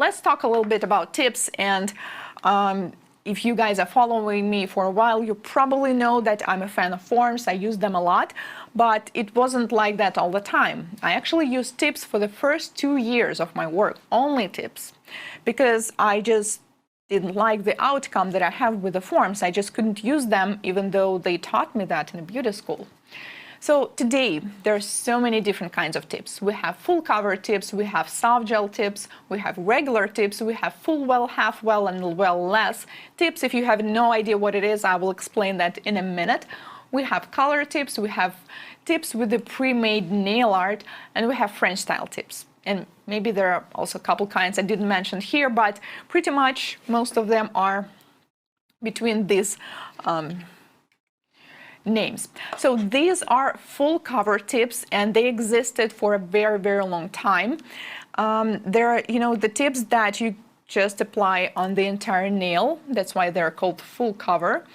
let's talk a little bit about tips. And if you guys are following me for a while, you probably know that I'm a fan of forms. I use them a lot, but it wasn't like that all the time. I actually used tips for the first 2 years of my work, only tips, because I just didn't like the outcome that I have with the forms. I just couldn't use them, even though they taught me that in a beauty school. So today, there's so many different kinds of tips. We have full cover tips, we have soft gel tips, we have regular tips, we have full well, half well, and well less tips. If you have no idea what it is, I will explain that in a minute. We have color tips, we have tips with the pre-made nail art, and we have French style tips. And maybe there are also a couple kinds I didn't mention here, but pretty much most of them are between these names. So these are full cover tips, and they existed for a very, very long time. They're, the tips that you just apply on the entire nail. That's why they're called full cover.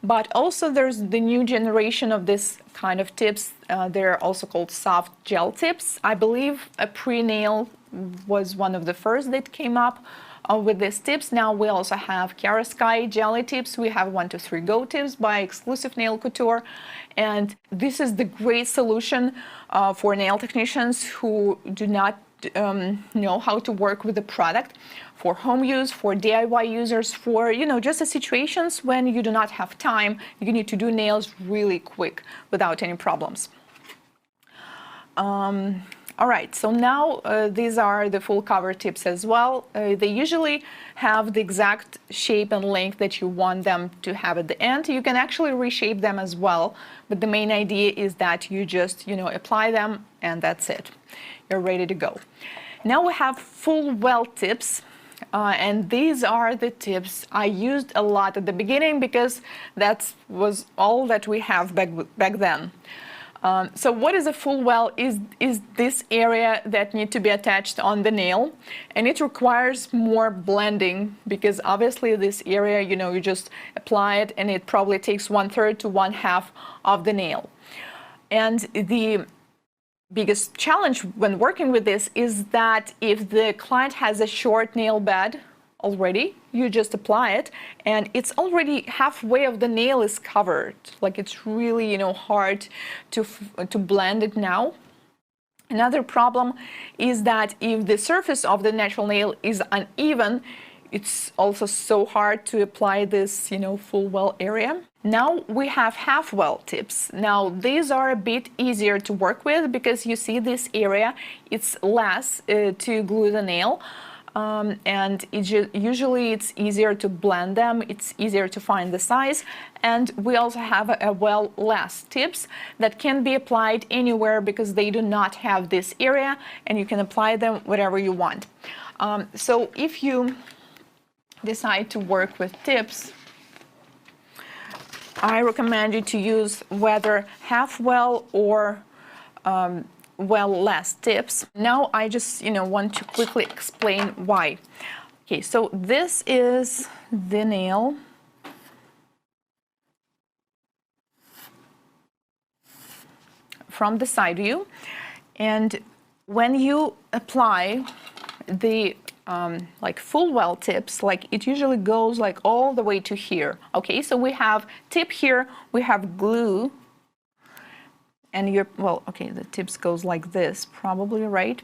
But also there's the new generation of this kind of tips. They're also called soft gel tips. I believe a pre-nail was one of the first that came up with these tips. Now we also have Sky jelly tips. We have 1, 2, 3 Go tips by Exclusive Nail Couture. And this is the great solution for nail technicians who do not know how to work with the product, for home use, for DIY users, for, just the situations when you do not have time, you need to do nails really quick without any problems. All right, so now these are the full cover tips as well. They usually have the exact shape and length that you want them to have at the end. You can actually reshape them as well, but the main idea is that you just, apply them and that's it. You're ready to go. Now we have full well tips. And these are the tips I used a lot at the beginning because that was all that we have back then. So what is a full well is this area that need to be attached on the nail, and it requires more blending because obviously this area, you just apply it and it probably takes 1/3 to 1/2 of the nail. And the biggest challenge when working with this is that if the client has a short nail bed already, you just apply it and it's already halfway of the nail is covered. Like it's really, hard to blend it now. Another problem is that if the surface of the natural nail is uneven, it's also so hard to apply this, full well area. Now we have half well tips. Now these are a bit easier to work with because you see this area, it's less to glue the nail. And usually it's easier to blend them, it's easier to find the size, and we also have a well less tips that can be applied anywhere because they do not have this area and you can apply them wherever you want. So if you decide to work with tips, I recommend you to use whether half well or well less tips. Now I just want to quickly explain why. Okay, so this is the nail. From the side view, and when you apply the like full well tips, like it usually goes like all the way to here. Okay, so we have tip here, we have glue, and the tips goes like this, probably, right?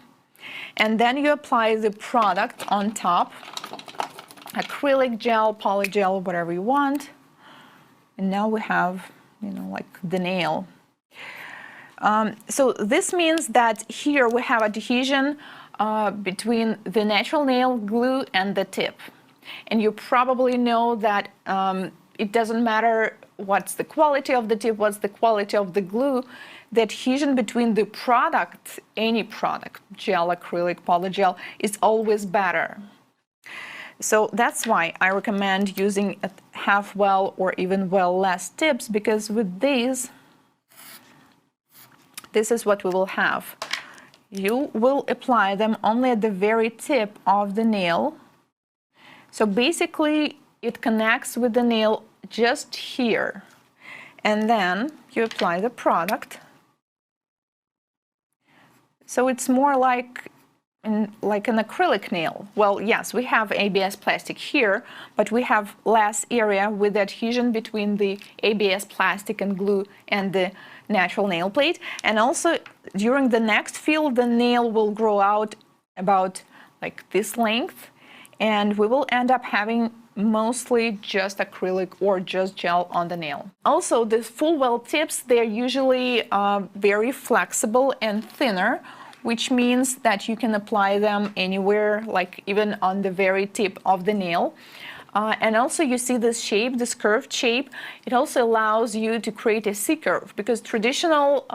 And then you apply the product on top, acrylic gel, polygel, whatever you want. And now we have, like the nail. So this means that here we have adhesion between the natural nail glue and the tip. And you probably know that it doesn't matter what's the quality of the tip, what's the quality of the glue, the adhesion between the product, any product, gel, acrylic, polygel, is always better. So that's why I recommend using a half well or even well less tips, because with these, this is what we will have. You will apply them only at the very tip of the nail. So basically it connects with the nail just here. And then you apply the product. So it's more like like an acrylic nail. Well, yes, we have ABS plastic here, but we have less area with the adhesion between the ABS plastic and glue and the natural nail plate. And also during the next fill, the nail will grow out about like this length, and we will end up having mostly just acrylic or just gel on the nail. Also, the full weld tips, they're usually very flexible and thinner, which means that you can apply them anywhere, like even on the very tip of the nail. And also you see this shape, this curved shape, it also allows you to create a C-curve, because traditional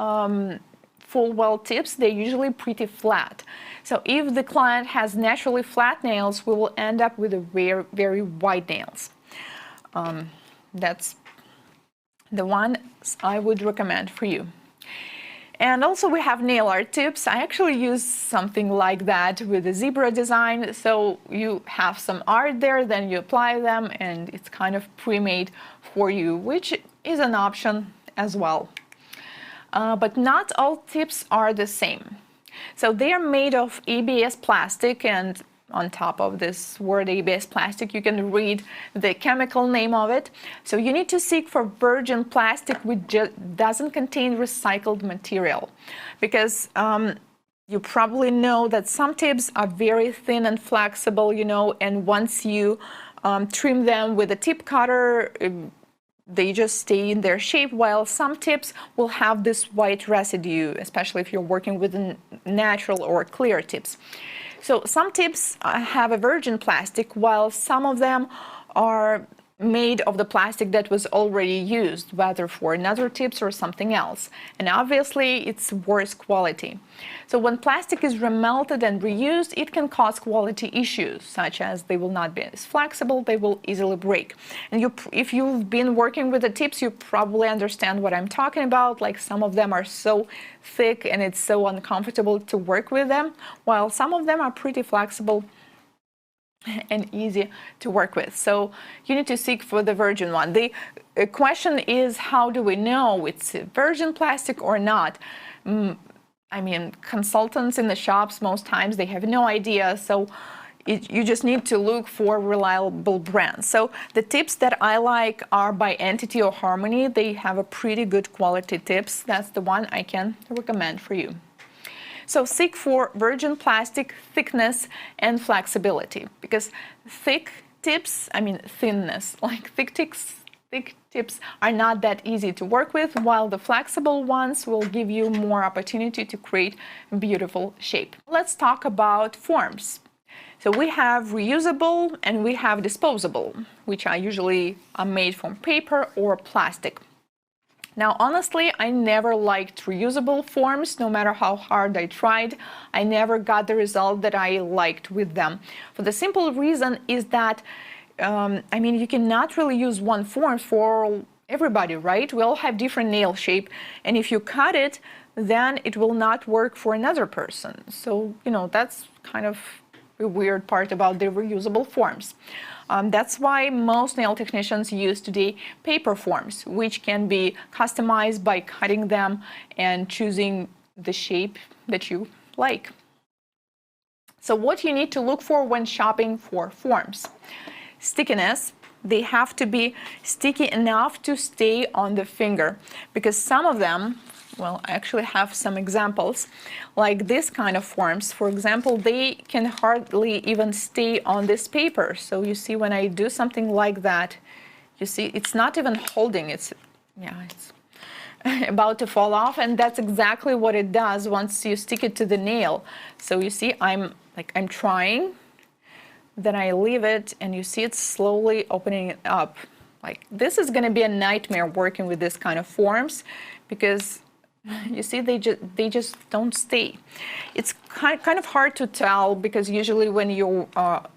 full weld tips, they're usually pretty flat. So if the client has naturally flat nails, we will end up with a very, very wide nails. That's the one I would recommend for you. And also we have nail art tips. I actually use something like that with a zebra design. So you have some art there, then you apply them, and it's kind of pre-made for you, which is an option as well. But not all tips are the same. So they are made of ABS plastic, and on top of this word ABS plastic, you can read the chemical name of it. So you need to seek for virgin plastic which doesn't contain recycled material, because you probably know that some tips are very thin and flexible, you know, and once you trim them with a tip cutter, they just stay in their shape, while some tips will have this white residue, especially if you're working with natural or clear tips. So some tips have a virgin plastic, while some of them are made of the plastic that was already used, whether for another tips or something else. And obviously it's worse quality. So when plastic is remelted and reused, it can cause quality issues, such as they will not be as flexible, they will easily break. And if you've been working with the tips, you probably understand what I'm talking about. Like some of them are so thick and it's so uncomfortable to work with them, while some of them are pretty flexible and easy to work with. So you need to seek for the virgin one. The question is, how do we know it's virgin plastic or not? I mean, consultants in the shops, most times they have no idea. So you just need to look for reliable brands. So the tips that I like are by Entity or Harmony. They have a pretty good quality tips. That's the one I can recommend for you. So seek for virgin plastic, thickness, and flexibility, because thick tips, I mean thinness, like thick tips are not that easy to work with, while the flexible ones will give you more opportunity to create a beautiful shape. Let's talk about forms. So we have reusable and we have disposable, which are usually made from paper or plastic. Now, honestly, I never liked reusable forms, no matter how hard I tried. I never got the result that I liked with them. For the simple reason is that, I mean, you cannot really use one form for everybody, right? We all have different nail shape, and if you cut it, then it will not work for another person. So, you know, that's kind of a weird part about the reusable forms. That's why most nail technicians use today paper forms, which can be customized by cutting them and choosing the shape that you like. So what you need to look for when shopping for forms: stickiness. They have to be sticky enough to stay on the finger, because some of them, well, I actually have some examples, like this kind of forms. For example, they can hardly even stay on this paper. So you see, when I do something like that, you see, it's not even holding. It's about to fall off, and that's exactly what it does once you stick it to the nail. So you see, I'm trying, then I leave it, and you see it's slowly opening it up. Like, this is going to be a nightmare working with this kind of forms, because you see, they just don't stay. It's kind of hard to tell, because usually when you're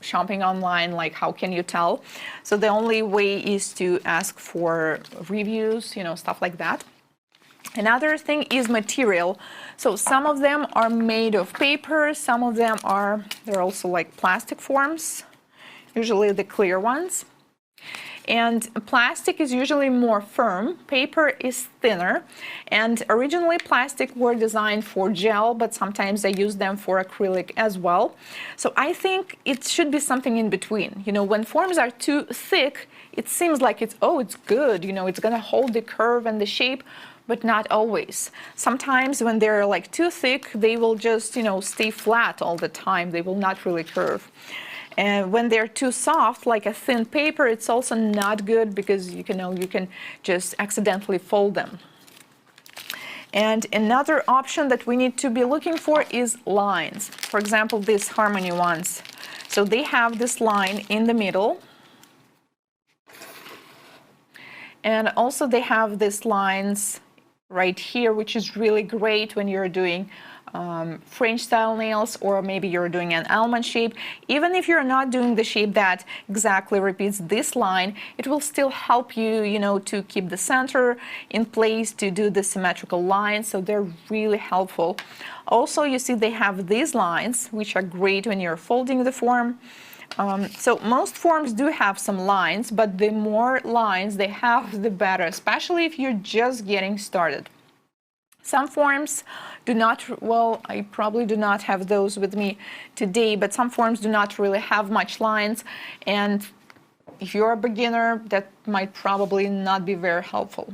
shopping online, like, how can you tell? So the only way is to ask for reviews, you know, stuff like that. Another thing is material. So some of them are made of paper, some of them they're also like plastic forms, usually the clear ones. And plastic is usually more firm, paper is thinner, and originally plastic were designed for gel, but sometimes they use them for acrylic as well. So I think it should be something in between. You know, when forms are too thick, it seems like it's good, you know, it's gonna hold the curve and the shape, but not always. Sometimes when they're like too thick, they will just, you know, stay flat all the time. They will not really curve. And when they're too soft, like a thin paper, it's also not good because you can just accidentally fold them. And another option that we need to be looking for is lines. For example, these Harmony ones. So they have this line in the middle. And also they have these lines right here, which is really great when you're doing French style nails, or maybe you're doing an almond shape. Even if you're not doing the shape that exactly repeats this line, it will still help you, you know, to keep the center in place, to do the symmetrical lines. So they're really helpful. Also, you see they have these lines, which are great when you're folding the form. So most forms do have some lines, but the more lines they have, the better, especially if you're just getting started. Some forms do not, well, I probably do not have those with me today, but some forms do not really have much lines, and if you're a beginner, that might probably not be very helpful.